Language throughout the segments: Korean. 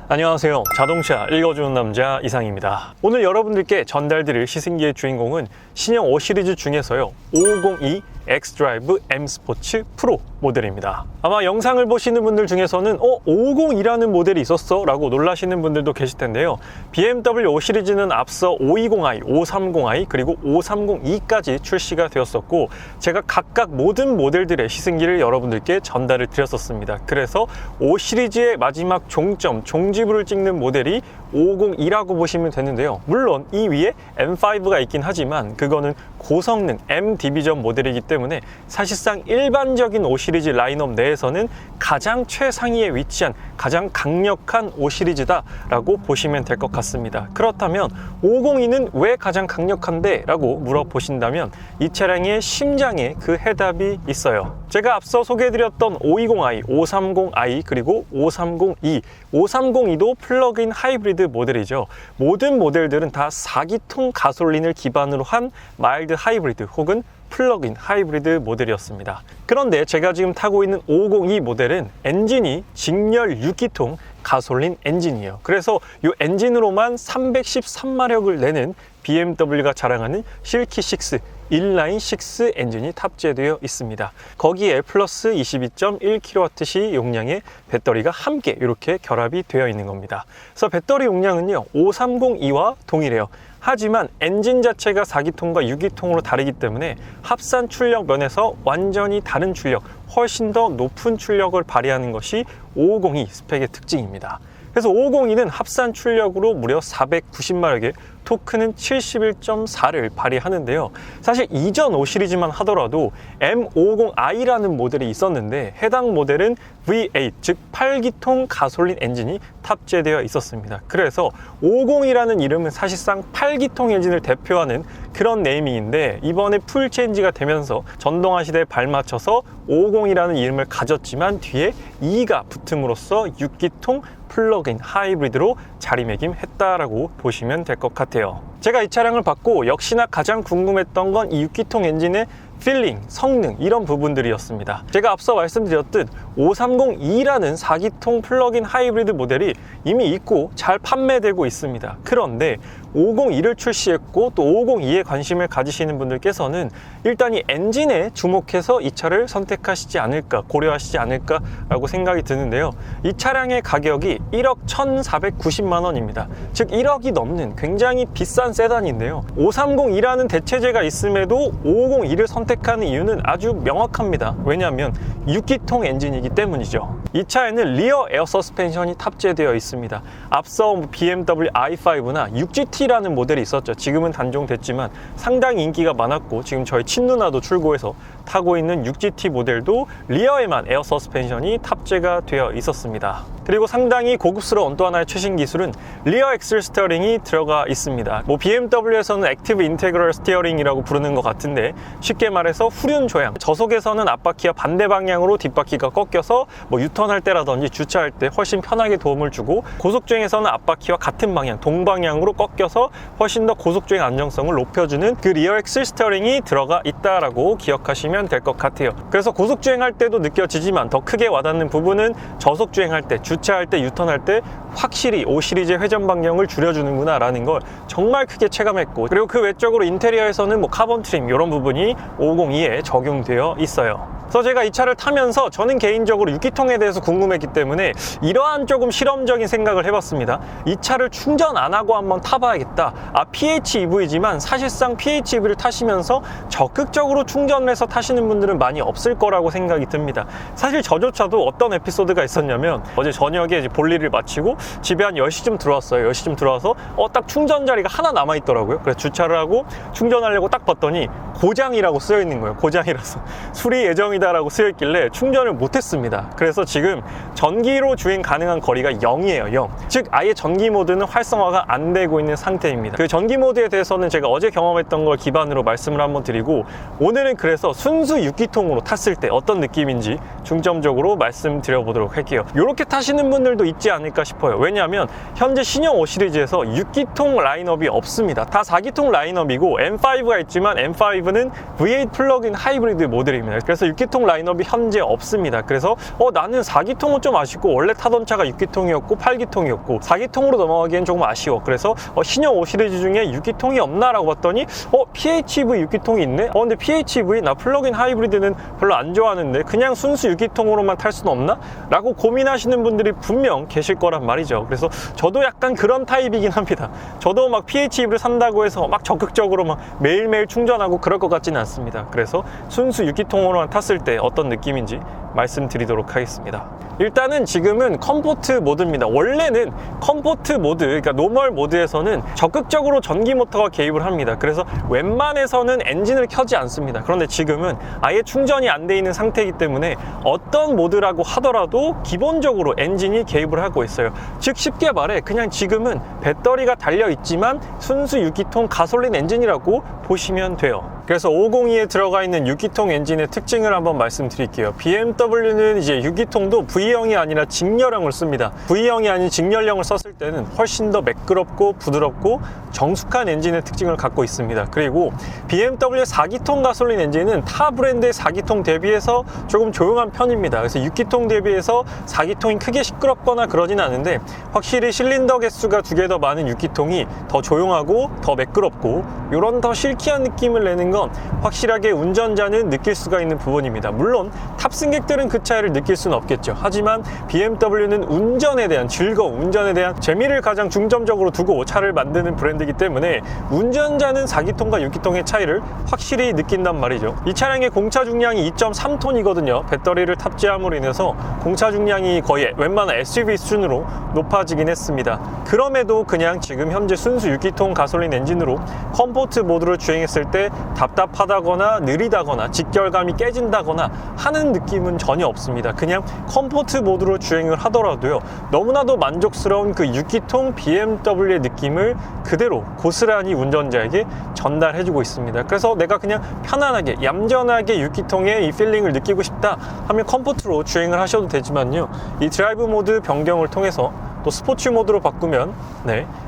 안녕하세요. 자동차 읽어주는 남자 이상입니다. 오늘 여러분들께 전달드릴 시승기의 주인공은 신형 5 시리즈 중에서요 5502 X-Drive M 스포츠 프로 모델입니다. 아마 영상을 보시는 분들 중에서는 550이라는 모델이 있었어? 라고 놀라시는 분들도 계실 텐데요. BMW 5 시리즈는 앞서 520i, 530i, 그리고 530e까지 출시가 되었었고 제가 각각 모든 모델들의 시승기를 여러분들께 전달을 드렸었습니다. 그래서 5 시리즈의 마지막 종점, 종지부를 찍는 모델이 550이라고 보시면 되는데요. 물론 이 위에 M5가 있긴 하지만 그거는 고성능 M 디비전 모델이기 때문에 사실상 일반적인 5 시리즈 라인업 내에서는 가장 최상위에 위치한 가장 강력한 5 시리즈다 라고 보시면 될 것 같습니다. 그렇다면 502는 왜 가장 강력한데? 라고 물어보신다면 이 차량의 심장에 그 해답이 있어요. 제가 앞서 소개해드렸던 520i, 530i 그리고 530e, 530e도 플러그인 하이브리드 모델이죠. 모든 모델들은 다 4기통 가솔린을 기반으로 한 마일드 하이브리드 혹은 플러그인 하이브리드 모델이었습니다. 그런데 제가 지금 타고 있는 502 모델은 엔진이 직렬 6기통 가솔린 엔진이에요. 그래서 이 엔진으로만 313마력을 내는 BMW가 자랑하는 실키6 인라인 6 엔진이 탑재되어 있습니다. 거기에 플러스 22.1kWh 용량의 배터리가 함께 이렇게 결합이 되어 있는 겁니다. 그래서 배터리 용량은요 530e와 동일해요. 하지만 엔진 자체가 4기통과 6기통으로 다르기 때문에 합산 출력 면에서 완전히 다른 출력, 훨씬 더 높은 출력을 발휘하는 것이 550e 스펙의 특징입니다. 그래서 550e는 합산 출력으로 무려 490마력에 토크는 71.4를 발휘하는데요. 사실 이전 5 시리즈만 하더라도 M550i라는 모델이 있었는데 해당 모델은 V8, 즉 8기통 가솔린 엔진이 탑재되어 있었습니다. 그래서 550이라는 이름은 사실상 8기통 엔진을 대표하는 그런 네이밍인데 이번에 풀 체인지가 되면서 전동화 시대에 발맞춰서 550이라는 이름을 가졌지만 뒤에 2가 붙음으로써 6기통 플러그인 하이브리드로 자리매김했다라고 보시면 될 것 같아요. 제가 이 차량을 받고 역시나 가장 궁금했던 건 이 6기통 엔진의 필링, 성능 이런 부분들이었습니다. 제가 앞서 말씀드렸듯 530e라는 4기통 플러그인 하이브리드 모델이 이미 있고 잘 판매되고 있습니다. 그런데 502를 출시했고 또 502에 관심을 가지시는 분들께서는 일단 이 엔진에 주목해서 이 차를 선택하시지 않을까, 고려하시지 않을까 라고 생각이 드는데요. 이 차량의 가격이 1억 1,490만 원입니다. 즉 1억이 넘는 굉장히 비싼 세단인데요. 530e라는 대체제가 있음에도 550e를 선택하는 이유는 아주 명확합니다. 왜냐하면 6기통 엔진이기 때문이죠. 이 차에는 리어 에어 서스펜션이 탑재되어 있습니다. 앞서 BMW i5나 6GT라는 모델이 있었죠. 지금은 단종됐지만 상당히 인기가 많았고 지금 저희 친누나도 출고해서 타고 있는 6GT 모델도 리어에만 에어 서스펜션이 탑재가 되어 있었습니다. 그리고 상당히 고급스러운 또 하나의 최신 기술은 리어 엑셀 스티어링이 들어가 있습니다. BMW에서는 액티브 인테그럴 스티어링이라고 부르는 것 같은데 쉽게 말해서 후륜 조향, 저속에서는 앞바퀴와 반대 방향으로 뒷바퀴가 꺾여서 유턴할 때라든지 주차할 때 훨씬 편하게 도움을 주고 고속주행에서는 앞바퀴와 같은 방향, 동방향으로 꺾여서 훨씬 더 고속주행 안정성을 높여주는 그 리어 엑셀 스티어링이 들어가 있다라고 기억하시면 될 것 같아요. 그래서 고속주행할 때도 느껴지지만 더 크게 와닿는 부분은 저속주행할 때, 주차할 때, 유턴할 때 확실히 5 시리즈의 회전 반경을 줄여주는구나 라는 걸 정말 크게 체감했고 그리고 그 외적으로 인테리어에서는 카본 트림 이런 부분이 550e에 적용되어 있어요. 그래서 제가 이 차를 타면서 저는 개인적으로 6기통에 대해서 궁금했기 때문에 이러한 조금 실험적인 생각을 해봤습니다. 이 차를 충전 안 하고 한번 타봐야겠다. PHEV지만 사실상 PHEV를 타시면서 적극적으로 충전을 해서 타시는 분들은 많이 없을 거라고 생각이 듭니다. 사실 저조차도 어떤 에피소드가 있었냐면 어제 저녁에 이제 볼일을 마치고 집에 한 10시쯤 들어왔어요. 10시쯤 들어와서 딱 충전 자리가 하나 남아있더라고요. 그래서 주차를 하고 충전하려고 딱 봤더니 고장이라고 쓰여 있는 거예요. 고장이라서 수리 예정이다라고 쓰여 있길래 충전을 못했습니다. 그래서 지금 전기로 주행 가능한 거리가 0이에요. 0. 즉 아예 전기 모드는 활성화가 안 되고 있는 상태입니다. 그 전기 모드에 대해서는 제가 어제 경험했던 걸 기반으로 말씀을 한번 드리고 오늘은 그래서 순수 6기통으로 탔을 때 어떤 느낌인지 중점적으로 말씀드려 보도록 할게요. 이렇게 타시는 분들도 있지 않을까 싶어요. 왜냐하면 현재 신형 5 시리즈에서 6기통 라인업이 없습니다. 다 4기통 라인업이고 M5가 있지만 M5는 V8 플러그인 하이브리드 모델입니다. 그래서 6기통 6기통 라인업이 현재 없습니다. 그래서 나는 4기통은 좀 아쉽고 원래 타던 차가 6기통이었고 8기통이었고 4기통으로 넘어가기엔 조금 아쉬워. 그래서 신형 5 시리즈 중에 6기통이 없나 라고 봤더니 PHEV 6기통이 있네? 근데 PHEV 나 플러그인 하이브리드는 별로 안 좋아하는데 그냥 순수 6기통으로만 탈 수는 없나? 라고 고민하시는 분들이 분명 계실 거란 말이죠. 그래서 저도 약간 그런 타입이긴 합니다. 저도 막 PHEV를 산다고 해서 막 적극적으로 막 매일매일 충전하고 그럴 것 같지는 않습니다. 그래서 순수 6기통으로만 탔을 때 어떤 느낌인지 말씀드리도록 하겠습니다. 일단은 지금은 컴포트 모드입니다. 원래는 컴포트 모드, 그러니까 노멀 모드에서는 적극적으로 전기 모터가 개입을 합니다. 그래서 웬만해서는 엔진을 켜지 않습니다. 그런데 지금은 아예 충전이 안 돼 있는 상태이기 때문에 어떤 모드라고 하더라도 기본적으로 엔진이 개입을 하고 있어요. 즉 쉽게 말해 그냥 지금은 배터리가 달려 있지만 순수 6기통 가솔린 엔진이라고 보시면 돼요. 그래서 502에 들어가 있는 6기통 엔진의 특징을 한번 말씀드릴게요. BMW는 이제 6기통도 V형이 아니라 직렬형을 씁니다. V형이 아닌 직렬형을 썼을 때는 훨씬 더 매끄럽고 부드럽고 정숙한 엔진의 특징을 갖고 있습니다. 그리고 BMW의 4기통 가솔린 엔진은 타 브랜드의 4기통 대비해서 조금 조용한 편입니다. 그래서 6기통 대비해서 4기통이 크게 시끄럽거나 그러진 않은데 확실히 실린더 개수가 2개 더 많은 6기통이 더 조용하고 더 매끄럽고 이런 더 실키한 느낌을 내는 건 확실하게 운전자는 느낄 수가 있는 부분입니다. 물론 탑승객들은 그 차이를 느낄 수는 없겠죠. 하지만 BMW는 운전에 대한 즐거움, 운전에 대한 재미를 가장 중점적으로 두고 차를 만드는 브랜드이기 때문에 운전자는 4기통과 6기통의 차이를 확실히 느낀단 말이죠. 이 차량의 공차 중량이 2.3톤이거든요. 배터리를 탑재함으로 인해서 공차 중량이 거의 웬만한 SUV 수준으로 높아지긴 했습니다. 그럼에도 그냥 지금 현재 순수 6기통 가솔린 엔진으로 컴포트 모드를 주행했을 때 답답하다거나 느리다거나 직결감이 깨진다거나 하는 느낌은 전혀 없습니다. 그냥 컴포트 모드로 주행을 하더라도요, 너무나도 만족스러운 그 6기통 BMW의 느낌을 그대로 고스란히 운전자에게 전달해주고 있습니다. 그래서 내가 그냥 편안하게 얌전하게 6기통의 이 필링을 느끼고 싶다 하면 컴포트로 주행을 하셔도 되지만요, 이 드라이브 모드 변경을 통해서 또 스포츠 모드로 바꾸면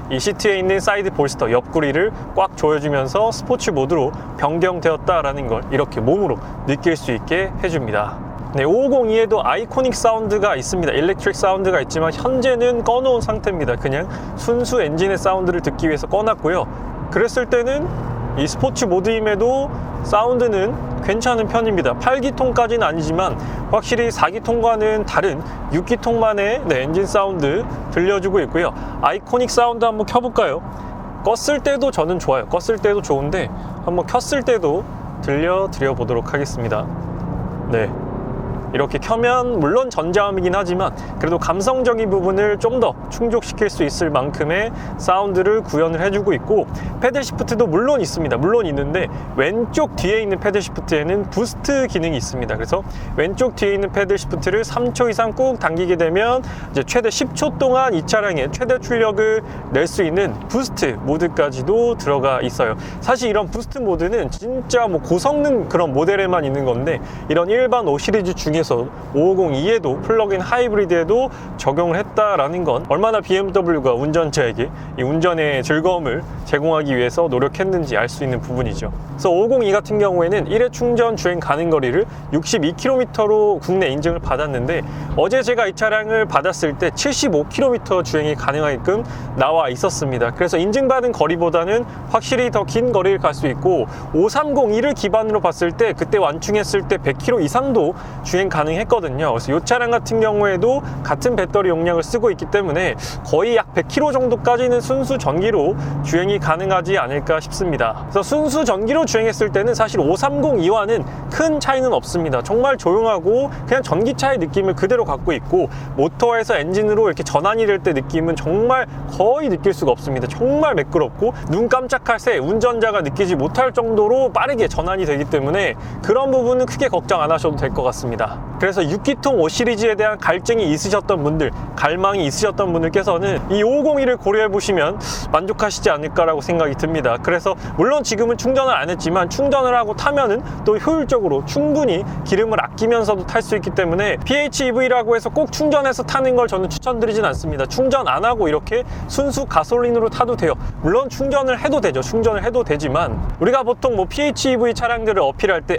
이 시트에 있는 사이드 볼스터 옆구리를 꽉 조여주면서 스포츠 모드로 변경되었다라는 걸 이렇게 몸으로 느낄 수 있게 해줍니다. 502에도 아이코닉 사운드가 있습니다. 일렉트릭 사운드가 있지만 현재는 꺼놓은 상태입니다. 그냥 순수 엔진의 사운드를 듣기 위해서 꺼놨고요. 그랬을 때는 이 스포츠 모드임에도 사운드는 괜찮은 편입니다. 8기통까지는 아니지만 확실히 4기통과는 다른 6기통만의 엔진 사운드 들려주고 있고요. 아이코닉 사운드 한번 켜볼까요? 껐을 때도 저는 좋아요. 껐을 때도 좋은데 한번 켰을 때도 들려드려 보도록 하겠습니다. 이렇게 켜면 물론 전자음이긴 하지만 그래도 감성적인 부분을 좀 더 충족시킬 수 있을 만큼의 사운드를 구현을 해주고 있고, 패들 시프트도 물론 있습니다. 물론 있는데 왼쪽 뒤에 있는 패들 시프트에는 부스트 기능이 있습니다. 그래서 왼쪽 뒤에 있는 패들 시프트를 3초 이상 꾹 당기게 되면 이제 최대 10초 동안 이 차량의 최대 출력을 낼 수 있는 부스트 모드까지도 들어가 있어요. 사실 이런 부스트 모드는 진짜 고성능 그런 모델에만 있는 건데 이런 일반 5 시리즈 중에서 502에도 플러그인 하이브리드에도 적용을 했다라는 건 얼마나 BMW가 운전자에게 이 운전의 즐거움을 제공하기 위해서 노력했는지 알 수 있는 부분이죠. 그래서 502 같은 경우에는 1회 충전 주행 가능 거리를 62km로 국내 인증을 받았는데 어제 제가 이 차량을 받았을 때 75km 주행이 가능하게끔 나와 있었습니다. 그래서 인증받은 거리보다는 확실히 더 긴 거리를 갈 수 있고 5302를 기반으로 봤을 때 그때 완충했을 때 100km 이상도 주행 가능했거든요. 그래서 이 차량 같은 경우에도 같은 배터리 용량을 쓰고 있기 때문에 거의 약 100km 정도까지는 순수 전기로 주행이 가능하지 않을까 싶습니다. 그래서 순수 전기로 주행했을 때는 사실 5302와는 큰 차이는 없습니다. 정말 조용하고 그냥 전기차의 느낌을 그대로 갖고 있고 모터에서 엔진으로 이렇게 전환이 될 때 느낌은 정말 거의 느낄 수가 없습니다. 정말 매끄럽고 눈 깜짝할 새 운전자가 느끼지 못할 정도로 빠르게 전환이 되기 때문에 그런 부분은 크게 걱정 안 하셔도 될 것 같습니다. 그래서 6기통 5 시리즈에 대한 갈증이 있으셨던 분들, 갈망이 있으셨던 분들께서는 이 550E를 고려해 보시면 만족하시지 않을까라고 생각이 듭니다. 그래서 물론 지금은 충전을 안 했지만 충전을 하고 타면은 또 효율적으로 충분히 기름을 아끼면서도 탈 수 있기 때문에 PHEV라고 해서 꼭 충전해서 타는 걸 저는 추천드리진 않습니다. 충전 안 하고 이렇게 순수 가솔린으로 타도 돼요. 물론 충전을 해도 되죠. 충전을 해도 되지만 우리가 보통 뭐 PHEV 차량들을 어필할 때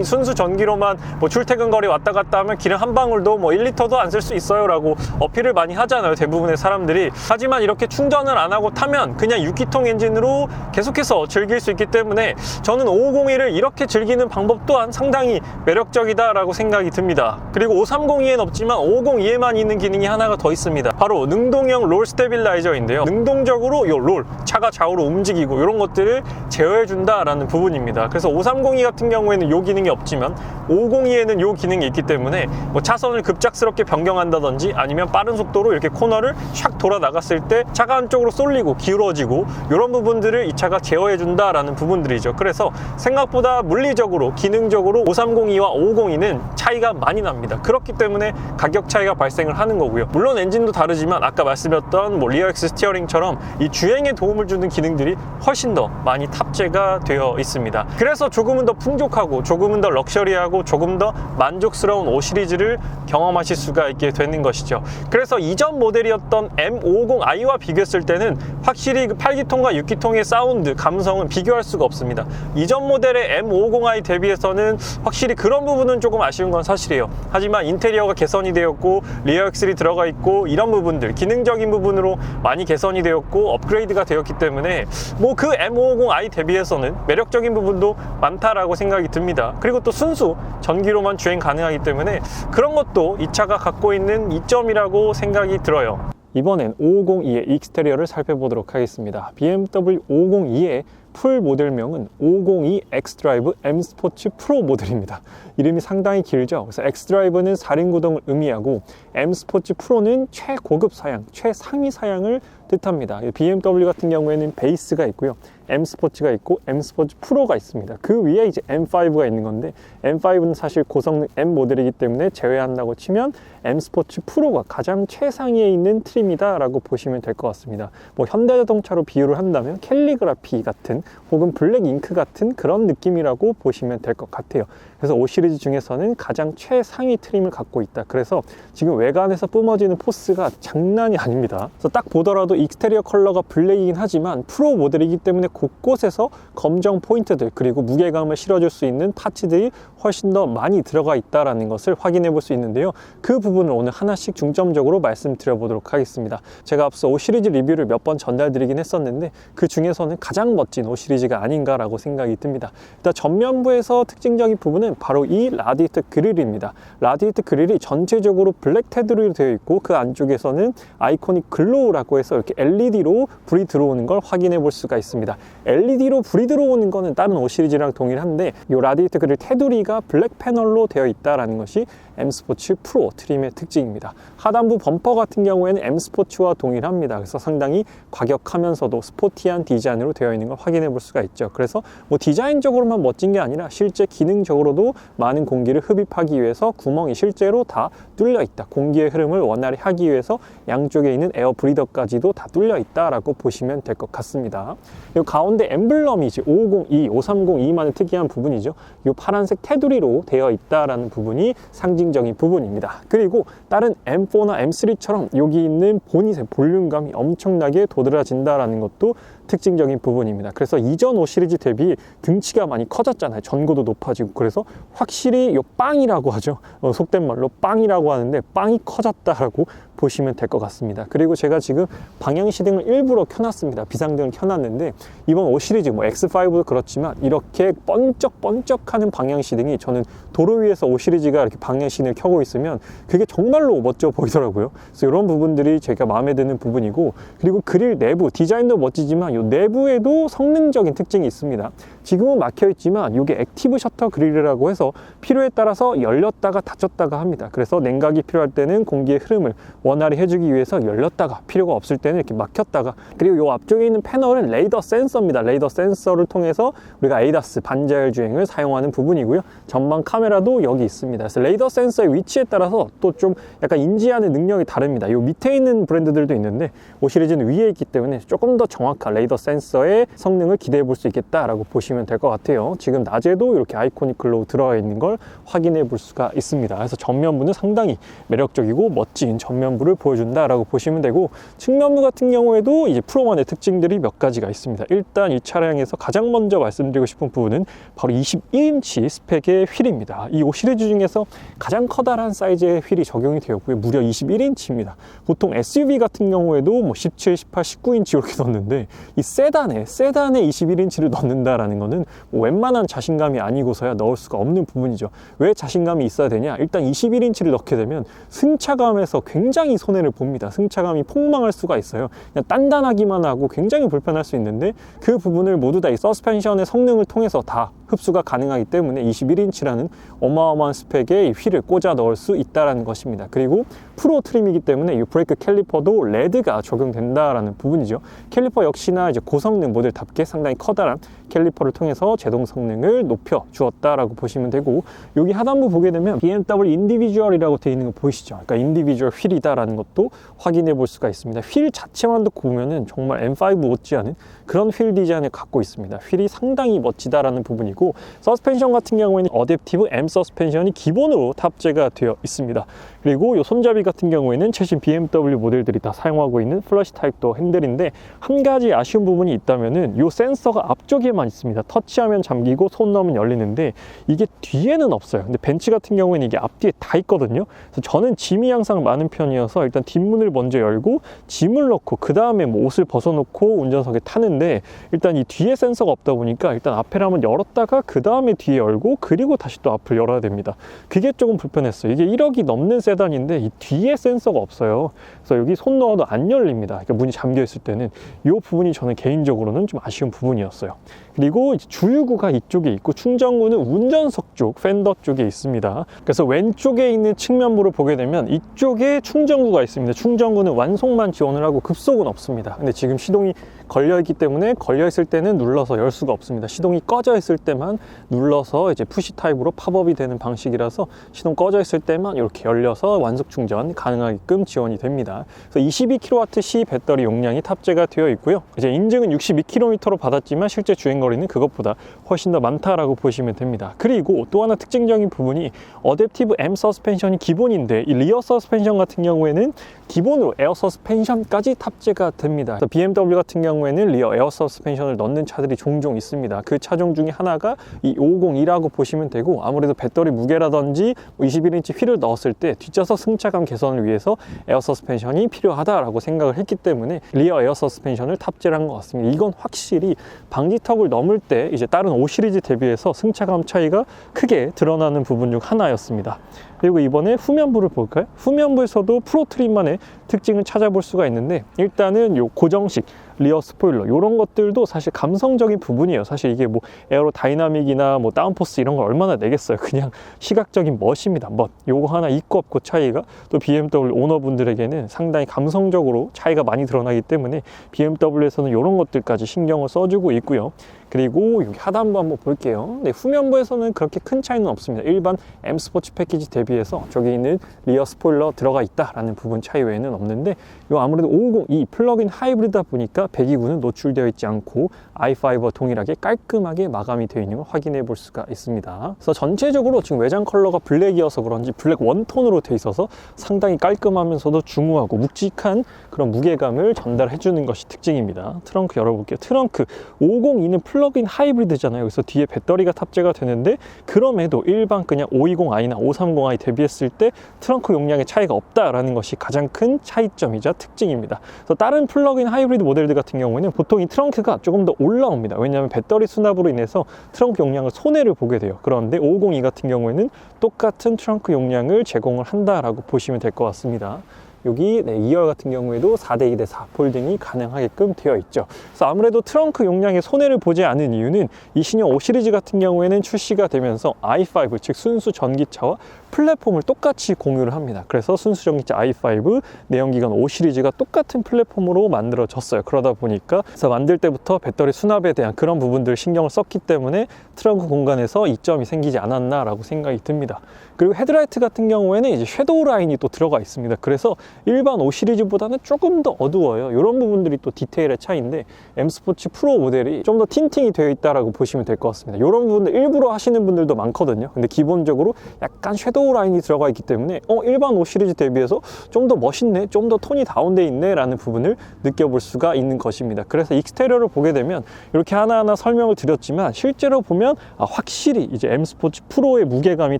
순수 전기로만 뭐 출퇴근 거리 왔다 갔다 하면 기름 한 방울도 뭐 1리터도 안 쓸 수 있어요 라고 어필을 많이 하잖아요, 대부분의 사람들이. 하지만 이렇게 충전을 안 하고 타면 그냥 6기통 엔진으로 계속해서 즐길 수 있기 때문에 저는 550E를 이렇게 즐기는 방법 또한 상당히 매력적이다 라고 생각이 듭니다. 그리고 530E엔 없지만 550E에만 있는 기능이 하나가 더 있습니다. 바로 능동형 롤 스테빌라이저인데요. 능동적으로 이 롤, 차가 좌우로 움직이고 이런 것들을 제어해 준다라는 부분입니다. 그래서 530E 같은 경우에는 이 기능이 없지만 550E에는 이 기능이 있기 때문에 뭐 차선을 급작스럽게 변경한다든지 아니면 빠른 속도로 이렇게 코너를 샥 돌아 나갔을 때 차가 한쪽으로 쏠리고 기울어지고 이런 부분들을 이 차가 제어해 준다라는 부분들이죠. 그래서 생각보다 물리적으로 기능적으로 530E와 550E는 차이가 많이 납니다. 그렇기 때문에 가격 차이가 발생을 하는 거고요. 물론 엔진도 다르지만 아까 말씀드렸던 뭐 리어엑스 스티어링처럼 이 주행에 도움을 주는 기능들이 훨씬 더 많이 탑재가 되어 있습니다. 그래서 조금은 더 풍족하고 조금은 더 럭셔리하고 조금 더 만족스러운 5 시리즈를 경험하실 수가 있게 되는 것이죠. 그래서 이전 모델이었던 M550i와 비교했을 때는 확실히 그 8기통과 6기통의 사운드, 감성은 비교할 수가 없습니다. 이전 모델의 M550i 대비해서는 확실히 그런 부분은 조금 아쉬운 건 사실이에요. 하지만 인테리어가 개선이 되었고 리어 엑셀이 들어가 있고 이런 부분들, 기능적인 부분으로 많이 개선이 되었고 업그레이드가 되었기 때문에 뭐 그 M550i 대비해서는 매력적인 부분도 많다라고 생각이 듭니다. 그리고 또 순수 전기로만 주행 가능하기 때문에 그런 것도 이 차가 갖고 있는 이점이라고 생각이 들어요. 이번엔 550E의 익스테리어를 살펴보도록 하겠습니다. BMW 550E의 풀 모델명은 550E X-Drive M 스포츠 프로 모델입니다. 이름이 상당히 길죠. 그래서 X-Drive는 4륜 구동을 의미하고 M 스포츠 프로는 최고급 사양, 최상위 사양을 뜻합니다. BMW 같은 경우에는 베이스가 있고요. M 스포츠가 있고 M 스포츠 프로가 있습니다. 그 위에 이제 M5가 있는 건데 M5는 사실 고성능 M 모델이기 때문에 제외한다고 치면 M 스포츠 프로가 가장 최상위에 있는 트림이다 라고 보시면 될 것 같습니다. 뭐 현대자동차로 비유를 한다면 캘리그라피 같은 혹은 블랙 잉크 같은 그런 느낌이라고 보시면 될 것 같아요. 그래서 5 시리즈 중에서는 가장 최상위 트림을 갖고 있다. 그래서 지금 외관에서 뿜어지는 포스가 장난이 아닙니다. 그래서 딱 보더라도 익스테리어 컬러가 블랙이긴 하지만 프로 모델이기 때문에 곳곳에서 검정 포인트들 그리고 무게감을 실어줄 수 있는 파츠들이 훨씬 더 많이 들어가 있다는 것을 확인해 볼 수 있는데요. 그 부분을 오늘 하나씩 중점적으로 말씀드려 보도록 하겠습니다. 제가 앞서 5 시리즈 리뷰를 몇 번 전달드리긴 했었는데 그 중에서는 가장 멋진 5 시리즈가 아닌가라고 생각이 듭니다. 일단 전면부에서 특징적인 부분은 바로 이 라디에이터 그릴입니다. 라디에이터 그릴이 전체적으로 블랙 테두리로 되어 있고 그 안쪽에서는 아이코닉 글로우라고 해서 이렇게 LED로 불이 들어오는 걸 확인해 볼 수가 있습니다. LED로 불이 들어오는 거는 다른 5 시리즈랑 동일한데 이 라디에이터 그릴 테두리가 블랙 패널로 되어 있다는 것이 M 스포츠 프로 트림의 특징입니다. 하단부 범퍼 같은 경우에는 M 스포츠와 동일합니다. 그래서 상당히 과격하면서도 스포티한 디자인으로 되어 있는 걸 확인해 볼 수가 있죠. 그래서 뭐 디자인적으로만 멋진 게 아니라 실제 기능적으로도 많은 공기를 흡입하기 위해서 구멍이 실제로 다 뚫려 있다. 공기의 흐름을 원활히 하기 위해서 양쪽에 있는 에어 브리더까지도 다 뚫려 있다라고 보시면 될 것 같습니다. 이 가운데 엠블럼이 이제 550E, 530E만의 특이한 부분이죠. 이 파란색 테두리로 되어 있다라는 부분이 상징적인 부분입니다. 그리고 다른 M4나 M3처럼 여기 있는 보닛의 볼륨감이 엄청나게 도드라진다라는 것도 특징적인 부분입니다. 그래서 이전 5 시리즈 대비 등치가 많이 커졌잖아요. 전고도 높아지고. 그래서 확실히 이 빵이라고 하죠. 속된 말로 빵이라고 하는데 빵이 커졌다라고 보시면 될 것 같습니다. 그리고 제가 지금 방향시등을 일부러 켜놨습니다. 비상등을 켜놨는데 이번 5 시리즈 뭐 X5도 그렇지만 이렇게 번쩍번쩍하는 방향시등이 저는 도로 위에서 5 시리즈가 이렇게 방향시등을 켜고 있으면 그게 정말로 멋져 보이더라고요. 그래서 이런 부분들이 제가 마음에 드는 부분이고, 그리고 그릴 내부 디자인도 멋지지만 이 내부에도 성능적인 특징이 있습니다. 지금은 막혀 있지만 이게 액티브 셔터 그릴이라고 해서 필요에 따라서 열렸다가 닫혔다가 합니다. 그래서 냉각이 필요할 때는 공기의 흐름을 원활히 해주기 위해서 열렸다가, 필요가 없을 때는 이렇게 막혔다가. 그리고 이 앞쪽에 있는 패널은 레이더 센서입니다. 레이더 센서를 통해서 우리가 ADAS 반자율 주행을 사용하는 부분이고요. 전방 카메라도 여기 있습니다. 그래서 레이더 센서의 위치에 따라서 또 좀 약간 인지하는 능력이 다릅니다. 이 밑에 있는 브랜드들도 있는데 5 시리즈는 위에 있기 때문에 조금 더 정확한 레이더 센서의 성능을 기대해 볼 수 있겠다라고 보시면 될 것 같아요. 지금 낮에도 이렇게 아이코닉 글로우 들어가 있는 걸 확인해 볼 수가 있습니다. 그래서 전면부는 상당히 매력적이고 멋진 전면부를 보여준다라고 보시면 되고, 측면부 같은 경우에도 이제 프로만의 특징들이 몇 가지가 있습니다. 일단 이 차량에서 가장 먼저 말씀드리고 싶은 부분은 바로 21인치 스펙의 휠입니다. 이 5 시리즈 중에서 가장 커다란 사이즈의 휠이 적용이 되었고요. 무려 21인치입니다. 보통 SUV 같은 경우에도 뭐 17, 18, 19인치 이렇게 넣는데 이 세단에 21인치를 넣는다라는 거는 뭐 웬만한 자신감이 아니고서야 넣을 수가 없는 부분이죠. 왜 자신감이 있어야 되냐? 일단 21인치를 넣게 되면 승차감에서 굉장히 손해를 봅니다. 승차감이 폭망할 수가 있어요. 그냥 단단하기만 하고 굉장히 불편할 수 있는데 그 부분을 모두 다 이 서스펜션의 성능을 통해서 다 흡수가 가능하기 때문에 21인치라는 어마어마한 스펙의 이 휠을 꽂아 넣을 수 있다는 것입니다. 그리고 프로 트림이기 때문에 이 브레이크 캘리퍼도 레드가 적용된다라는 부분이죠. 캘리퍼 역시나 이제 고성능 모델답게 상당히 커다란 캘리퍼를 통해서 제동 성능을 높여 주었다라고 보시면 되고, 여기 하단부 보게 되면 BMW 인디비주얼이라고 되어 있는 거 보이시죠? 그러니까 인디비주얼 휠이다라는 것도 확인해 볼 수가 있습니다. 휠 자체만 놓고 보면은 정말 M5 못지않은 그런 휠 디자인을 갖고 있습니다. 휠이 상당히 멋지다라는 부분이고, 서스펜션 같은 경우에는 어댑티브 M 서스펜션이 기본으로 탑재가 되어 있습니다. 그리고 이 손잡이 같은 경우에는 최신 BMW 모델들이 다 사용하고 있는 플러시 타입 도어 핸들인데, 한 가지 아쉬운 부분이 있다면은 이 센서가 앞쪽에만 있습니다. 터치하면 잠기고 손 넣으면 열리는데 이게 뒤에는 없어요. 근데 벤츠 같은 경우에는 이게 앞뒤에 다 있거든요. 그래서 저는 짐이 항상 많은 편이어서 일단 뒷문을 먼저 열고 짐을 넣고 그 다음에 뭐 옷을 벗어놓고 운전석에 타는데, 일단 이 뒤에 센서가 없다 보니까 일단 앞에를 한번 열었다가 그 다음에 뒤에 열고 그리고 다시 또 앞을 열어야 됩니다. 그게 조금 불편했어요. 이게 1억이 넘는 세단인데 이 뒤에 센서가 없어요. 그래서 여기 손 넣어도 안 열립니다. 그러니까 문이 잠겨 있을 때는 이 부분이 저는 개인적으로는 좀 아쉬운 부분이었어요. 그리고 이제 주유구가 이쪽에 있고 충전구는 운전석 쪽 팬더 쪽에 있습니다. 그래서 왼쪽에 있는 측면부를 보게 되면 이쪽에 충전구가 있습니다. 충전구는 완속만 지원을 하고 급속은 없습니다. 근데 지금 시동이 걸려 있기 때문에 걸려 있을 때는 눌러서 열 수가 없습니다. 시동이 꺼져 있을 때만 눌러서 이제 푸시 타입으로 팝업이 되는 방식이라서 시동 꺼져 있을 때만 이렇게 열려서 완속 충전 가능하게끔 지원이 됩니다. 그래서 22kWh 배터리 용량이 탑재가 되어 있고요. 이제 인증은 62km로 받았지만 실제 주행 거리는 그것보다 훨씬 더 많다라고 보시면 됩니다. 그리고 또 하나 특징적인 부분이 어댑티브 M 서스펜션이 기본인데 이 리어 서스펜션 같은 경우에는 기본으로 에어 서스펜션까지 탑재가 됩니다. 그래서 BMW 같은 경우에는 리어 에어 서스펜션을 넣는 차들이 종종 있습니다. 그 차종 중에 하나가 이 502라고 보시면 되고, 아무래도 배터리 무게라든지 21인치 휠을 넣었을 때 뒷좌석 승차감 개선을 위해서 에어 서스펜션이 필요하다라고 생각을 했기 때문에 리어 에어 서스펜션을 탑재를 한 것 같습니다. 이건 확실히 방지턱을 넘을 때 이제 다른 5 시리즈 대비해서 승차감 차이가 크게 드러나는 부분 중 하나였습니다. 그리고 이번에 후면부를 볼까요? 후면부에서도 프로 트림만의 특징을 찾아볼 수가 있는데, 일단은 요 고정식 리어 스포일러 이런 것들도 사실 감성적인 부분이에요. 사실 이게 뭐 에어로 다이나믹이나 뭐 다운포스 이런 걸 얼마나 내겠어요. 그냥 시각적인 멋입니다. 멋. 요거 하나 있고 없고 차이가 또 BMW 오너분들에게는 상당히 감성적으로 차이가 많이 드러나기 때문에 BMW에서는 이런 것들까지 신경을 써주고 있고요. 그리고 여기 하단부 한번 볼게요. 네, 후면부에서는 그렇게 큰 차이는 없습니다. 일반 M 스포츠 패키지 대비해서 저기 있는 리어 스포일러 들어가 있다라는 부분 차이 외에는 없는데, 요 아무래도 502 플러그인 하이브리드다 보니까 배기구는 노출되어 있지 않고 i5와 동일하게 깔끔하게 마감이 되어 있는 걸 확인해 볼 수가 있습니다. 그래서 전체적으로 지금 외장 컬러가 블랙이어서 그런지 블랙 원톤으로 되어 있어서 상당히 깔끔하면서도 중후하고 묵직한 그런 무게감을 전달해 주는 것이 특징입니다. 트렁크 열어볼게요. 트렁크 502는 플러그인 하이브리드잖아요. 그래서 뒤에 배터리가 탑재가 되는데, 그럼에도 일반 그냥 520i나 530i 대비했을 때 트렁크 용량의 차이가 없다라는 것이 가장 큰 차이점이자 특징입니다. 그래서 다른 플러그인 하이브리드 모델들 같은 경우에는 보통 이 트렁크가 조금 더 올라옵니다. 왜냐하면 배터리 수납으로 인해서 트렁크 용량을 손해를 보게 돼요. 그런데 502 같은 경우에는 똑같은 트렁크 용량을 제공을 한다라고 보시면 될 것 같습니다. 여기 2열 같은 경우에도 4대 2대 4 폴딩이 가능하게끔 되어 있죠. 그래서 아무래도 트렁크 용량에 손해를 보지 않은 이유는 이 신형 5 시리즈 같은 경우에는 출시가 되면서 i5 즉 순수 전기차와 플랫폼을 똑같이 공유를 합니다. 그래서 순수 전기차 i5, 내연기관 5 시리즈가 똑같은 플랫폼으로 만들어졌어요. 그러다 보니까 그래서 만들 때부터 배터리 수납에 대한 그런 부분들을 신경을 썼기 때문에 트렁크 공간에서 이점이 생기지 않았나라고 생각이 듭니다. 그리고 헤드라이트 같은 경우에는 이제 섀도우 라인이 또 들어가 있습니다. 그래서 일반 5 시리즈보다는 조금 더 어두워요. 이런 부분들이 또 디테일의 차이인데 M 스포츠 프로 모델이 좀 더 틴팅이 되어 있다라고 보시면 될 것 같습니다. 이런 부분들 일부러 하시는 분들도 많거든요. 근데 기본적으로 약간 섀도우 라인이 들어가 있기 때문에 일반 5 시리즈 대비해서 좀 더 멋있네, 좀 더 톤이 다운돼 있네 라는 부분을 느껴볼 수가 있는 것입니다. 그래서 익스테리어를 보게 되면 이렇게 하나하나 설명을 드렸지만 실제로 보면 확실히 이제 M 스포츠 프로의 무게감이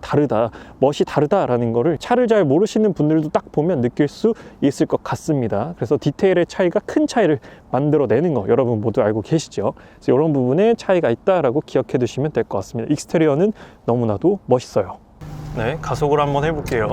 다르다, 멋이 다르다라는 거를 차를 잘 모르시는 분들도 딱 보면 느낄 수 있을 것 같습니다. 그래서 디테일의 차이가 큰 차이를 만들어내는 거 여러분 모두 알고 계시죠? 그래서 이런 부분에 차이가 있다라고 기억해 두시면 될 것 같습니다. 익스테리어는 너무나도 멋있어요. 네, 가속을 한번 해볼게요.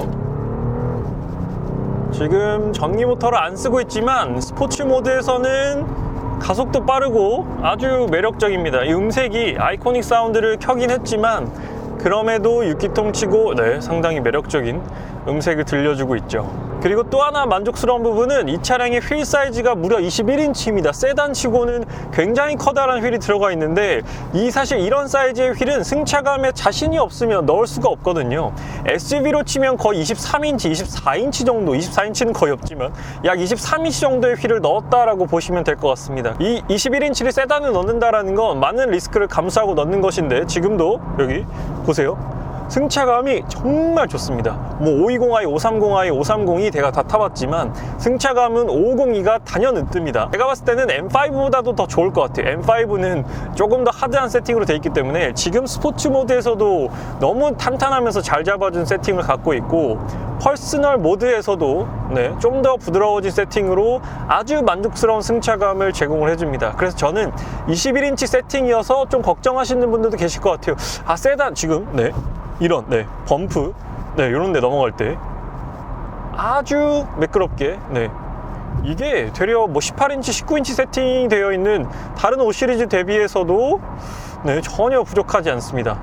지금 전기 모터를 안 쓰고 있지만 스포츠 모드에서는 가속도 빠르고 아주 매력적입니다. 이 음색이 아이코닉 사운드를 켜긴 했지만 그럼에도 6기통 치고 상당히 매력적인 음색을 들려주고 있죠. 그리고 또 하나 만족스러운 부분은 이 차량의 휠 사이즈가 무려 21인치입니다. 세단치고는 굉장히 커다란 휠이 들어가 있는데 사실 이런 사이즈의 휠은 승차감에 자신이 없으면 넣을 수가 없거든요. SUV로 치면 거의 23인치, 24인치 정도, 24인치는 거의 없지만 약 23인치 정도의 휠을 넣었다라고 보시면 될 것 같습니다. 이 21인치를 세단을 넣는다라는 건 많은 리스크를 감수하고 넣는 것인데 지금도 여기 보세요. 승차감이 정말 좋습니다. 뭐 520i, 530i, 530이 제가 다 타봤지만 승차감은 550i가 단연 으뜸이다. 제가 봤을 때는 M5보다도 더 좋을 것 같아요. M5는 조금 더 하드한 세팅으로 되어 있기 때문에 지금 스포츠 모드에서도 너무 탄탄하면서 잘 잡아준 세팅을 갖고 있고 퍼스널 모드에서도 좀 더 부드러워진 세팅으로 아주 만족스러운 승차감을 제공을 해줍니다. 그래서 저는 21인치 세팅이어서 좀 걱정하시는 분들도 계실 것 같아요. 세단 지금 이런 범프 이런 데 넘어갈 때 아주 매끄럽게 이게 되려 뭐 18인치 19인치 세팅 되어 있는 다른 5 시리즈 대비해서도 전혀 부족하지 않습니다.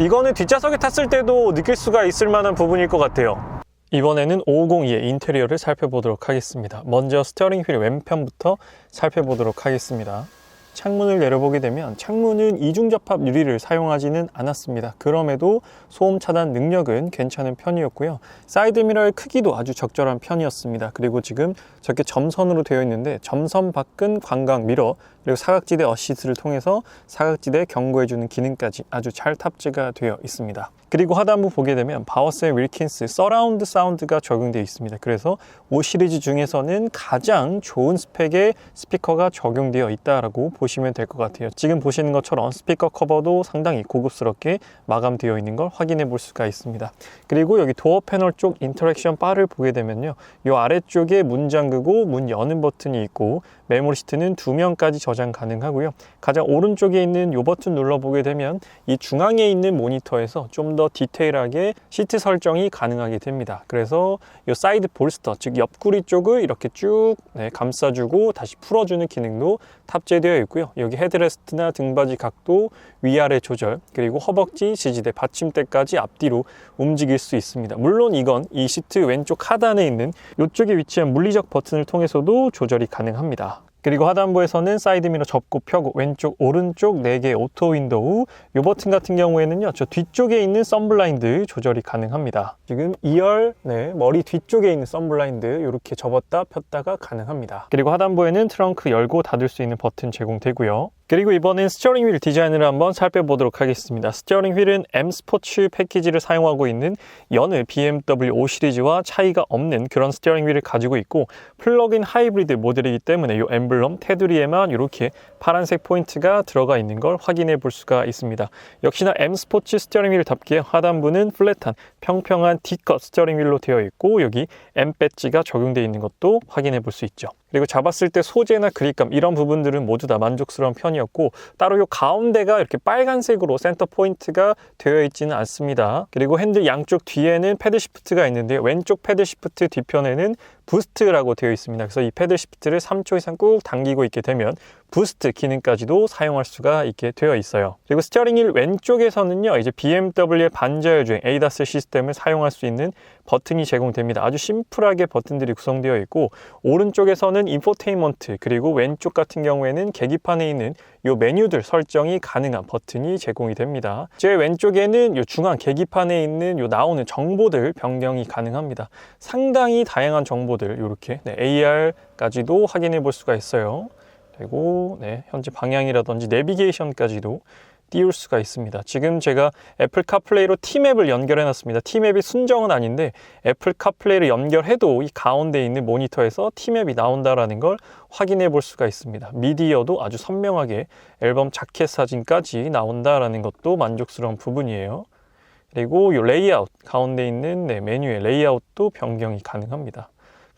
이거는 뒷좌석에 탔을 때도 느낄 수가 있을 만한 부분일 것 같아요. 이번에는 550i의 인테리어를 살펴보도록 하겠습니다. 먼저 스티어링 휠 왼편부터 살펴보도록 하겠습니다. 창문을 내려보게 되면 창문은 이중접합 유리를 사용하지는 않았습니다. 그럼에도 소음 차단 능력은 괜찮은 편이었고요. 사이드미러의 크기도 아주 적절한 편이었습니다. 그리고 지금 저렇게 점선으로 되어 있는데 점선 밖은 광각 미러 그리고 사각지대 어시스트를 통해서 사각지대 경고해주는 기능까지 아주 잘 탑재가 되어 있습니다. 그리고 하단부 보게 되면 바워스 & 윌킨스 서라운드 사운드가 적용되어 있습니다. 그래서 5 시리즈 중에서는 가장 좋은 스펙의 스피커가 적용되어 있다라고 보시면 될 것 같아요. 지금 보시는 것처럼 스피커 커버도 상당히 고급스럽게 마감되어 있는 걸 확인해 볼 수가 있습니다. 그리고 여기 도어 패널 쪽 인터랙션 바를 보게 되면요, 이 아래쪽에 문 잠그고 문 여는 버튼이 있고 메모리 시트는 2명까지 저장 가능하고요. 가장 오른쪽에 있는 이 버튼 눌러보게 되면 이 중앙에 있는 모니터에서 좀 더 디테일하게 시트 설정이 가능하게 됩니다. 그래서 이 사이드 볼스터, 즉 옆구리 쪽을 이렇게 쭉 감싸주고 다시 풀어주는 기능도 탑재되어 있고요. 여기 헤드레스트나 등받이 각도, 위아래 조절, 그리고 허벅지, 지지대, 받침대까지 앞뒤로 움직일 수 있습니다. 물론 이건 이 시트 왼쪽 하단에 있는 이쪽에 위치한 물리적 버튼을 통해서도 조절이 가능합니다. 그리고 하단부에서는 사이드미러 접고 펴고 왼쪽 오른쪽 4개 오토 윈도우, 이 버튼 같은 경우에는요 저 뒤쪽에 있는 선블라인드 조절이 가능합니다. 지금 2열 머리 뒤쪽에 있는 선블라인드 이렇게 접었다 폈다가 가능합니다. 그리고 하단부에는 트렁크 열고 닫을 수 있는 버튼 제공되고요. 그리고 이번엔 스티어링 휠 디자인을 한번 살펴보도록 하겠습니다. 스티어링 휠은 M 스포츠 패키지를 사용하고 있는 여느 BMW 5 시리즈와 차이가 없는 그런 스티어링 휠을 가지고 있고 플러그인 하이브리드 모델이기 때문에 이 엠블럼 테두리에만 이렇게 파란색 포인트가 들어가 있는 걸 확인해 볼 수가 있습니다. 역시나 M 스포츠 스티어링 휠답게 하단부는 플랫한 평평한 D컷 스티어링 휠로 되어 있고 여기 M 배지가 적용되어 있는 것도 확인해 볼 수 있죠. 그리고 잡았을 때 소재나 그립감 이런 부분들은 모두 다 만족스러운 편이었고 따로 이 가운데가 이렇게 빨간색으로 센터 포인트가 되어 있지는 않습니다. 그리고 핸들 양쪽 뒤에는 패드 시프트가 있는데 왼쪽 패드 시프트 뒤편에는 부스트라고 되어 있습니다. 그래서 이 패들 시프트를 3초 이상 꾹 당기고 있게 되면 부스트 기능까지도 사용할 수가 있게 되어 있어요. 그리고 스티어링 휠 왼쪽에서는요, 이제 BMW의 반자율주행 ADAS 시스템을 사용할 수 있는 버튼이 제공됩니다. 아주 심플하게 버튼들이 구성되어 있고, 오른쪽에서는 인포테인먼트, 그리고 왼쪽 같은 경우에는 계기판에 있는 요 메뉴들 설정이 가능한 버튼이 제공이 됩니다. 제 왼쪽에는 요 중앙 계기판에 있는 요 나오는 정보들 변경이 가능합니다. 상당히 다양한 정보들 이렇게 AR까지도 확인해 볼 수가 있어요. 그리고 현재 방향이라든지 내비게이션까지도 띄울 수가 있습니다. 지금 제가 애플 카플레이로 T맵을 연결해 놨습니다. T맵이 순정은 아닌데 애플 카플레이를 연결해도 이 가운데 있는 모니터에서 T맵이 나온다라는 걸 확인해 볼 수가 있습니다. 미디어도 아주 선명하게 앨범 자켓 사진까지 나온다라는 것도 만족스러운 부분이에요. 그리고 이 레이아웃 가운데 있는 메뉴의 레이아웃도 변경이 가능합니다.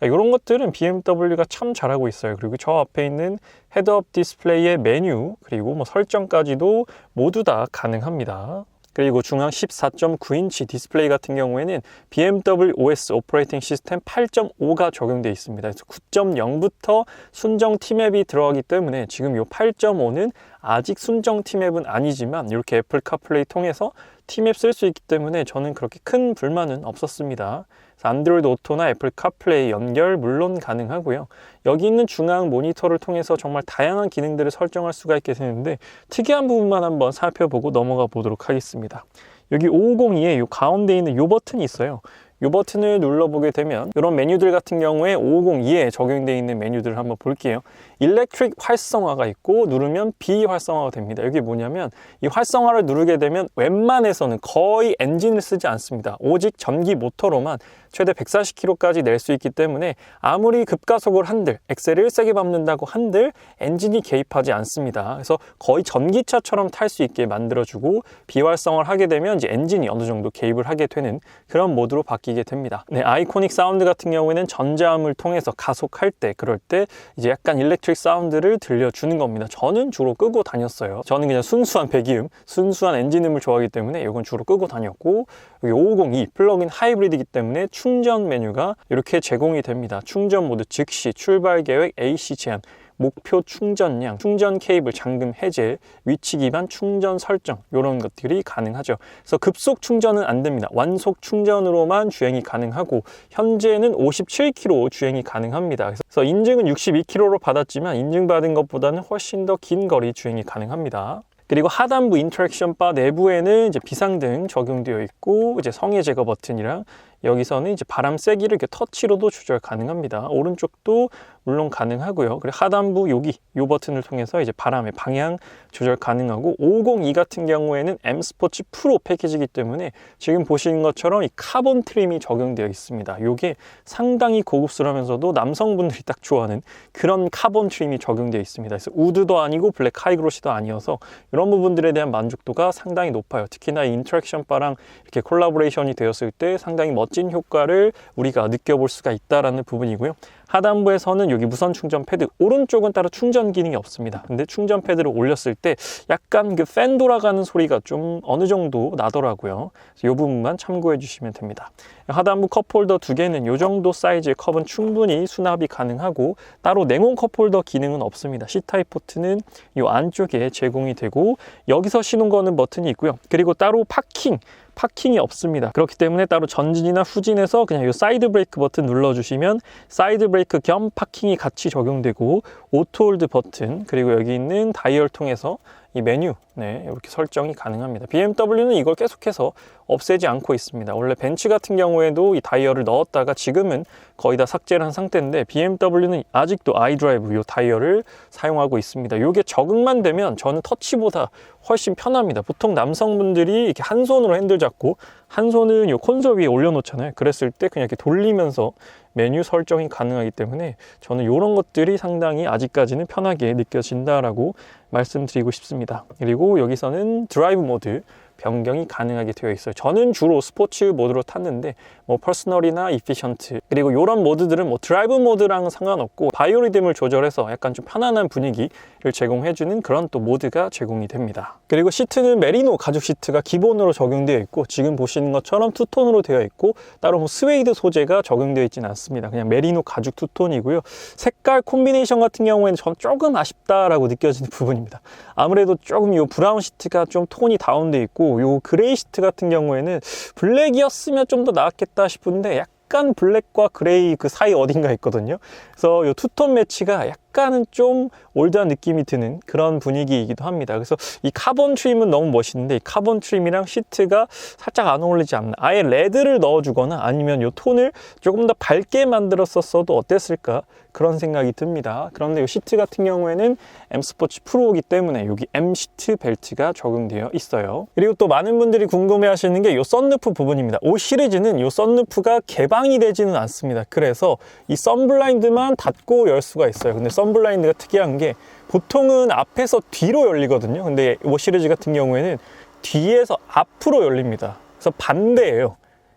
이런 것들은 BMW가 참 잘하고 있어요. 그리고 저 앞에 있는 헤드업 디스플레이의 메뉴, 그리고 설정까지도 모두 다 가능합니다. 그리고 중앙 14.9인치 디스플레이 같은 경우에는 BMW OS 오퍼레이팅 시스템 8.5가 적용되어 있습니다. 그래서 9.0부터 순정 T맵이 들어가기 때문에 지금 이 8.5는 아직 순정 T맵은 아니지만 이렇게 애플 카플레이 통해서 T맵 쓸 수 있기 때문에 저는 그렇게 큰 불만은 없었습니다. 안드로이드 오토나 애플 카플레이 연결 물론 가능하고요. 여기 있는 중앙 모니터를 통해서 정말 다양한 기능들을 설정할 수가 있게 되는데 특이한 부분만 한번 살펴보고 넘어가 보도록 하겠습니다. 여기 550E에 이 가운데 있는 이 버튼이 있어요. 이 버튼을 눌러보게 되면 이런 메뉴들 같은 경우에 550E에 적용되어 있는 메뉴들을 한번 볼게요. 일렉트릭 활성화가 있고 누르면 비활성화가 됩니다. 이게 뭐냐면 이 활성화를 누르게 되면 웬만해서는 거의 엔진을 쓰지 않습니다. 오직 전기 모터로만 최대 140km까지 낼 수 있기 때문에 아무리 급가속을 한들, 엑셀을 세게 밟는다고 한들 엔진이 개입하지 않습니다. 그래서 거의 전기차처럼 탈 수 있게 만들어주고 비활성화를 하게 되면 이제 엔진이 어느 정도 개입을 하게 되는 그런 모드로 바뀌게 됩니다. 아이코닉 사운드 같은 경우에는 전자음을 통해서 가속할 때, 그럴 때 이제 약간 일렉트릭 사운드를 들려주는 겁니다. 저는 주로 끄고 다녔어요. 저는 그냥 순수한 배기음, 순수한 엔진음을 좋아하기 때문에 이건 주로 끄고 다녔고, 여기 550E 플러그인 하이브리드이기 때문에 충전 메뉴가 이렇게 제공이 됩니다. 충전 모드 즉시, 출발 계획, AC 제한, 목표 충전량, 충전 케이블 잠금 해제, 위치 기반 충전 설정 이런 것들이 가능하죠. 그래서 급속 충전은 안 됩니다. 완속 충전으로만 주행이 가능하고 현재는 57km 주행이 가능합니다. 그래서 인증은 62km로 받았지만 인증받은 것보다는 훨씬 더 긴 거리 주행이 가능합니다. 그리고 하단부 인터랙션 바 내부에는 이제 비상등 적용되어 있고 이제 성해 제거 버튼이랑 여기서는 이제 바람 세기를 이렇게 터치로도 조절 가능합니다. 오른쪽도 물론 가능하고요. 그리고 하단부 여기 이 버튼을 통해서 이제 바람의 방향 조절 가능하고 550E 같은 경우에는 M 스포츠 프로 패키지이기 때문에 지금 보시는 것처럼 이 카본 트림이 적용되어 있습니다. 이게 상당히 고급스러우면서도 남성분들이 딱 좋아하는 그런 카본 트림이 적용되어 있습니다. 그래서 우드도 아니고 블랙 하이그로시도 아니어서 이런 부분들에 대한 만족도가 상당히 높아요. 특히나 이 인터랙션 바랑 이렇게 콜라보레이션이 되었을 때 상당히 멋진 효과를 우리가 느껴볼 수가 있다는 부분이고요. 하단부에서는 여기 무선 충전 패드, 오른쪽은 따로 충전 기능이 없습니다. 근데 충전 패드를 올렸을 때 약간 그 팬 돌아가는 소리가 좀 어느 정도 나더라고요. 그래서 이 부분만 참고해 주시면 됩니다. 하단부 컵홀더 두 개는 이 정도 사이즈의 컵은 충분히 수납이 가능하고 따로 냉온 컵홀더 기능은 없습니다. C타입 포트는 이 안쪽에 제공이 되고 여기서 시동 거는 버튼이 있고요. 그리고 따로 파킹이 없습니다. 그렇기 때문에 따로 전진이나 후진에서 그냥 이 사이드 브레이크 버튼 눌러주시면 사이드 브레이크 겸 파킹이 같이 적용되고 오토홀드 버튼, 그리고 여기 있는 다이얼 통해서 이 메뉴 이렇게 설정이 가능합니다. BMW는 이걸 계속해서 없애지 않고 있습니다. 원래 벤츠 같은 경우에도 이 다이얼을 넣었다가 지금은 거의 다 삭제를 한 상태인데 BMW는 아직도 아이드라이브 이 다이얼을 사용하고 있습니다. 이게 적응만 되면 저는 터치보다 훨씬 편합니다. 보통 남성분들이 이렇게 한 손으로 핸들 잡고 한 손은 이 콘솔 위에 올려놓잖아요. 그랬을 때 그냥 이렇게 돌리면서 메뉴 설정이 가능하기 때문에 저는 이런 것들이 상당히 아직까지는 편하게 느껴진다라고 말씀드리고 싶습니다. 그리고 여기서는 드라이브 모드, 변경이 가능하게 되어 있어요. 저는 주로 스포츠 모드로 탔는데 뭐 퍼스널이나 이피션트 그리고 이런 모드들은 뭐 드라이브 모드랑은 상관없고 바이오리듬을 조절해서 약간 좀 편안한 분위기를 제공해주는 그런 또 모드가 제공이 됩니다. 그리고 시트는 메리노 가죽 시트가 기본으로 적용되어 있고 지금 보시는 것처럼 투톤으로 되어 있고 따로 뭐 스웨이드 소재가 적용되어 있지는 않습니다. 그냥 메리노 가죽 투톤이고요. 색깔 콤비네이션 같은 경우에는 전 조금 아쉽다라고 느껴지는 부분입니다. 아무래도 조금 이 브라운 시트가 좀 톤이 다운돼 있고 이 그레이 시트 같은 경우에는 블랙이었으면 좀 더 나았겠다 싶은데 약간 블랙과 그레이 그 사이 어딘가 있거든요. 그래서 이 투톤 매치가 약간은 좀 올드한 느낌이 드는 그런 분위기이기도 합니다. 그래서 이 카본 트림은 너무 멋있는데 이 카본 트림이랑 시트가 살짝 안 어울리지 않나. 아예 레드를 넣어주거나 아니면 이 톤을 조금 더 밝게 만들었었어도 어땠을까 그런 생각이 듭니다. 그런데 이 시트 같은 경우에는 M 스포츠 프로이기 때문에 여기 M 시트 벨트가 적용되어 있어요. 그리고 또 많은 분들이 궁금해 하시는 게 이 썬루프 부분입니다. 5 시리즈는 이 썬루프가 개방이 되지는 않습니다. 그래서 이 선블라인드만 닫고 열 수가 있어요. 근데 선블라인드가 특이한 게 보통은 앞에서 뒤로 열리거든요. 근데 5 시리즈 같은 경우에는 뒤에서 앞으로 열립니다. 그래서 반대예요.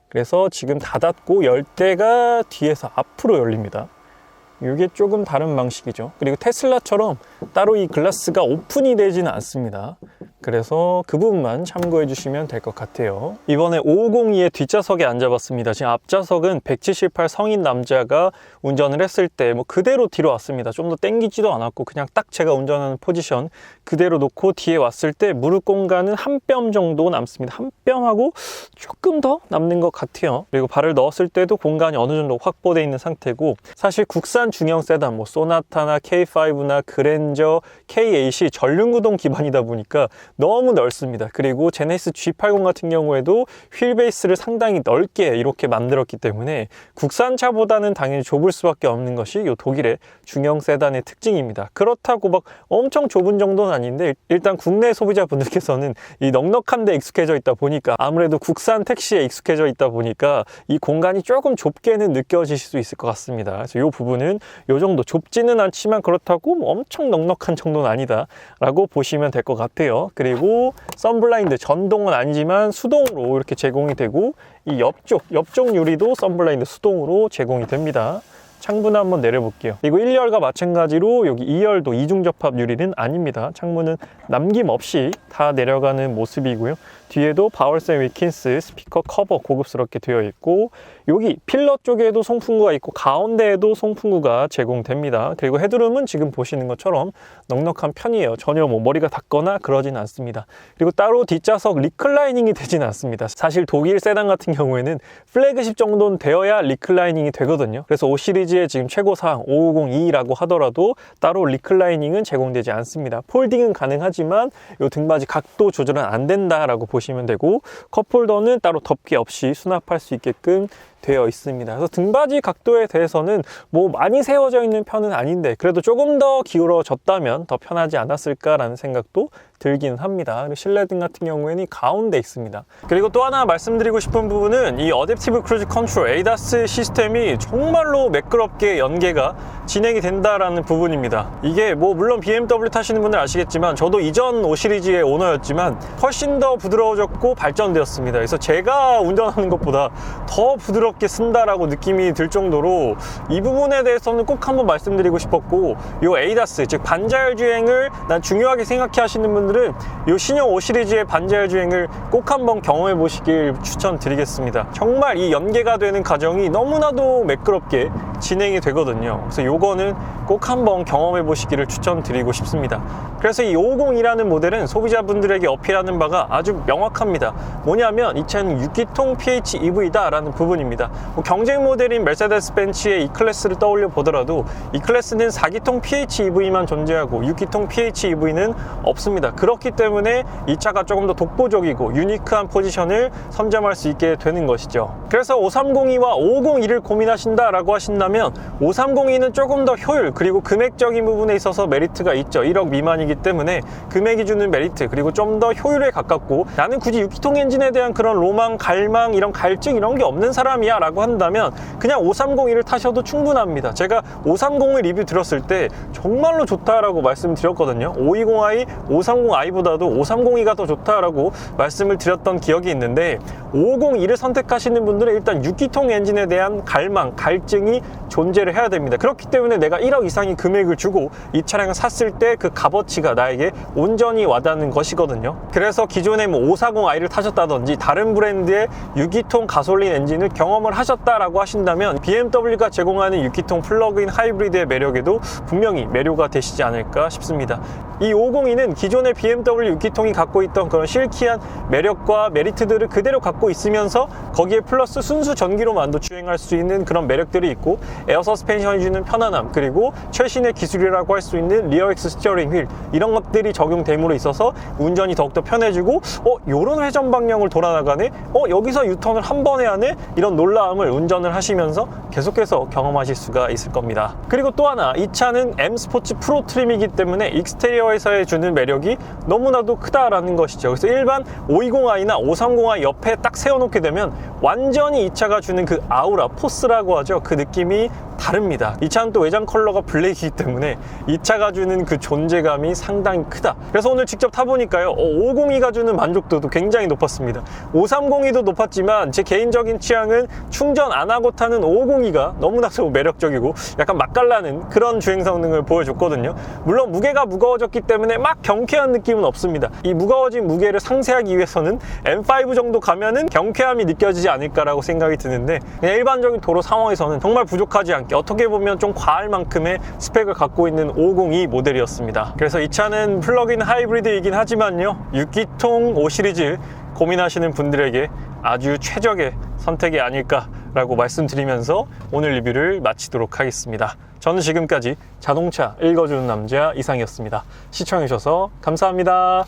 그래서 지금 닫았고 열 때가 뒤에서 앞으로 열립니다. 이게 조금 다른 방식이죠. 그리고 테슬라처럼 따로 이 글라스가 오픈이 되지는 않습니다. 그래서 그 부분만 참고해 주시면 될 것 같아요. 이번에 5502의 뒷좌석에 앉아봤습니다. 지금 앞좌석은 178 성인 남자가 운전을 했을 때 뭐 그대로 뒤로 왔습니다. 좀 더 당기지도 않았고 그냥 딱 제가 운전하는 포지션 그대로 놓고 뒤에 왔을 때 무릎 공간은 한 뼘 정도 남습니다. 한 뼘하고 조금 더 남는 것 같아요. 그리고 발을 넣었을 때도 공간이 어느 정도 확보되어 있는 상태고 사실 국산 중형 세단 뭐 소나타나 K5나 그랜저, K8이 전륜구동 기반이다 보니까 너무 넓습니다. 그리고 제네시스 G80 같은 경우에도 휠 베이스를 상당히 넓게 이렇게 만들었기 때문에 국산차보다는 당연히 좁을 수밖에 없는 것이 이 독일의 중형 세단의 특징입니다. 그렇다고 막 엄청 좁은 정도는 아닌데 일단 국내 소비자분들께서는 이 넉넉한 데 익숙해져 있다 보니까 아무래도 국산 택시에 익숙해져 있다 보니까 이 공간이 조금 좁게는 느껴지실 수 있을 것 같습니다. 그래서 이 부분은 이 정도 좁지는 않지만 그렇다고 뭐 엄청 넉넉한 정도는 아니다 라고 보시면 될 것 같아요. 그리고 선블라인드 전동은 아니지만 수동으로 이렇게 제공이 되고 이 옆쪽 유리도 선블라인드 수동으로 제공이 됩니다. 창문을 한번 내려볼게요. 그리고 1열과 마찬가지로 여기 2열도 이중접합 유리는 아닙니다. 창문은 남김없이 다 내려가는 모습이고요. 뒤에도 바월센 위킨스 스피커 커버 고급스럽게 되어 있고 여기 필러 쪽에도 송풍구가 있고 가운데에도 송풍구가 제공됩니다. 그리고 헤드룸은 지금 보시는 것처럼 넉넉한 편이에요. 전혀 뭐 머리가 닿거나 그러진 않습니다. 그리고 따로 뒷좌석 리클라이닝이 되진 않습니다. 사실 독일 세단 같은 경우에는 플래그십 정도는 되어야 리클라이닝이 되거든요. 그래서 5 시리즈의 지금 최고사항 5502라고 하더라도 따로 리클라이닝은 제공되지 않습니다. 폴딩은 가능하지만 이 등받이 각도 조절은 안 된다라고 보시면 되고 컵홀더는 따로 덮개 없이 수납할 수 있게끔 되어 있습니다. 그래서 등받이 각도에 대해서는 뭐 많이 세워져 있는 편은 아닌데 그래도 조금 더 기울어졌다면 더 편하지 않았을까라는 생각도 들기는 합니다. 그리고 실내등 같은 경우에는 가운데 있습니다. 그리고 또 하나 말씀드리고 싶은 부분은 이 어댑티브 크루즈 컨트롤 ADAS 시스템이 정말로 매끄럽게 연계가 진행이 된다라는 부분입니다. 이게 뭐 물론 BMW 타시는 분들 아시겠지만 저도 이전 5 시리즈의 오너였지만 훨씬 더 부드러워졌고 발전되었습니다. 그래서 제가 운전하는 것보다 더 부드럽게 쓴다라고 느낌이 들 정도로 이 부분에 대해서는 꼭 한번 말씀드리고 싶었고 이 ADAS 즉 반자율 주행을 난 중요하게 생각해 하시는 분들은 이 신형 5 시리즈의 반자율 주행을 꼭 한번 경험해 보시길 추천드리겠습니다. 정말 이 연계가 되는 과정이 너무나도 매끄럽게 진행이 되거든요. 그래서 요거는 꼭 한번 경험해 보시기를 추천드리고 싶습니다. 그래서 이 550이라는 모델은 소비자분들에게 어필하는 바가 아주 명확합니다. 뭐냐면 이 차는 6기통 PHEV다 라는 부분입니다. 뭐 경쟁 모델인 메르세데스 벤츠의 E클래스를 떠올려 보더라도 E클래스는 4기통 PHEV만 존재하고 6기통 PHEV는 없습니다. 그렇기 때문에 이 차가 조금 더 독보적이고 유니크한 포지션을 선점할 수 있게 되는 것이죠. 그래서 5302와 550E를 고민하신다라고 하신다면 5302는 조금 더 효율 그리고 금액적인 부분에 있어서 메리트가 있죠. 1억 미만이기 때문에 금액이 주는 메리트 그리고 좀 더 효율에 가깝고 나는 굳이 6기통 엔진에 대한 그런 로망, 갈망, 이런 갈증 이런 게 없는 사람이야 라고 한다면 그냥 5301을 타셔도 충분합니다. 제가 530을 리뷰 들었을 때 정말로 좋다라고 말씀드렸거든요. 520i, 530i보다도 530이가 더 좋다라고 말씀을 드렸던 기억이 있는데 551을 선택하시는 분들은 일단 6기통 엔진에 대한 갈망, 갈증이 존재를 해야 됩니다. 그렇기 때문에 내가 1억 이상의 금액을 주고 이 차량을 샀을 때 그 값어치가 나에게 온전히 와닿는 것이거든요. 그래서 기존에 뭐 540i를 타셨다든지 다른 브랜드의 6기통 가솔린 엔진을 경험을 하셨다라고 하신다면 BMW가 제공하는 6기통 플러그인 하이브리드의 매력에도 분명히 매료가 되시지 않을까 싶습니다. 이 502는 기존의 BMW 6기통이 갖고 있던 그런 실키한 매력과 메리트들을 그대로 갖고 있으면서 거기에 플러스 순수 전기로만도 주행할 수 있는 그런 매력들이 있고 에어 서스펜션이 주는 편안함 그리고 최신의 기술이라고 할 수 있는 리어엑스 스티어링 휠 이런 것들이 적용됨으로 있어서 운전이 더욱더 편해지고 요런 회전 방향을 돌아나가네? 여기서 유턴을 한 번에 하네? 이런 놀라움을 운전을 하시면서 계속해서 경험하실 수가 있을 겁니다. 그리고 또 하나 이 차는 M 스포츠 프로 트림이기 때문에 익스테리어에서 주는 매력이 너무나도 크다라는 것이죠. 그래서 일반 520i나 530i 옆에 딱 세워놓게 되면 완전히 이 차가 주는 그 아우라, 포스라고 하죠. 그 느낌이 다릅니다. 이 차는 또 외장 컬러가 블랙이기 때문에 이 차가 주는 그 존재감이 상당히 크다. 그래서 오늘 직접 타보니까요 502가 주는 만족도도 굉장히 높았습니다. 530이도 높았지만 제 개인적인 취향은 충전 안 하고 타는 502가 너무나도 매력적이고 약간 맛깔나는 그런 주행 성능을 보여줬거든요. 물론 무게가 무거워졌기 때문에 막 경쾌한 느낌은 없습니다. 이 무거워진 무게를 상쇄하기 위해서는 M5 정도 가면은 경쾌함이 느껴지지 않을까라고 생각이 드는데 그냥 일반적인 도로 상황에서는 정말 부족하지 않게 어떻게 보면 좀 과할 만큼의 스펙을 갖고 있는 502 모델이었습니다. 그래서 이 차는 플러그인 하이브리드이긴 하지만요 6기통 5 시리즈 고민하시는 분들에게 아주 최적의 선택이 아닐까라고 말씀드리면서 오늘 리뷰를 마치도록 하겠습니다. 저는 지금까지 자동차 읽어주는 남자 이상이었습니다. 시청해주셔서 감사합니다.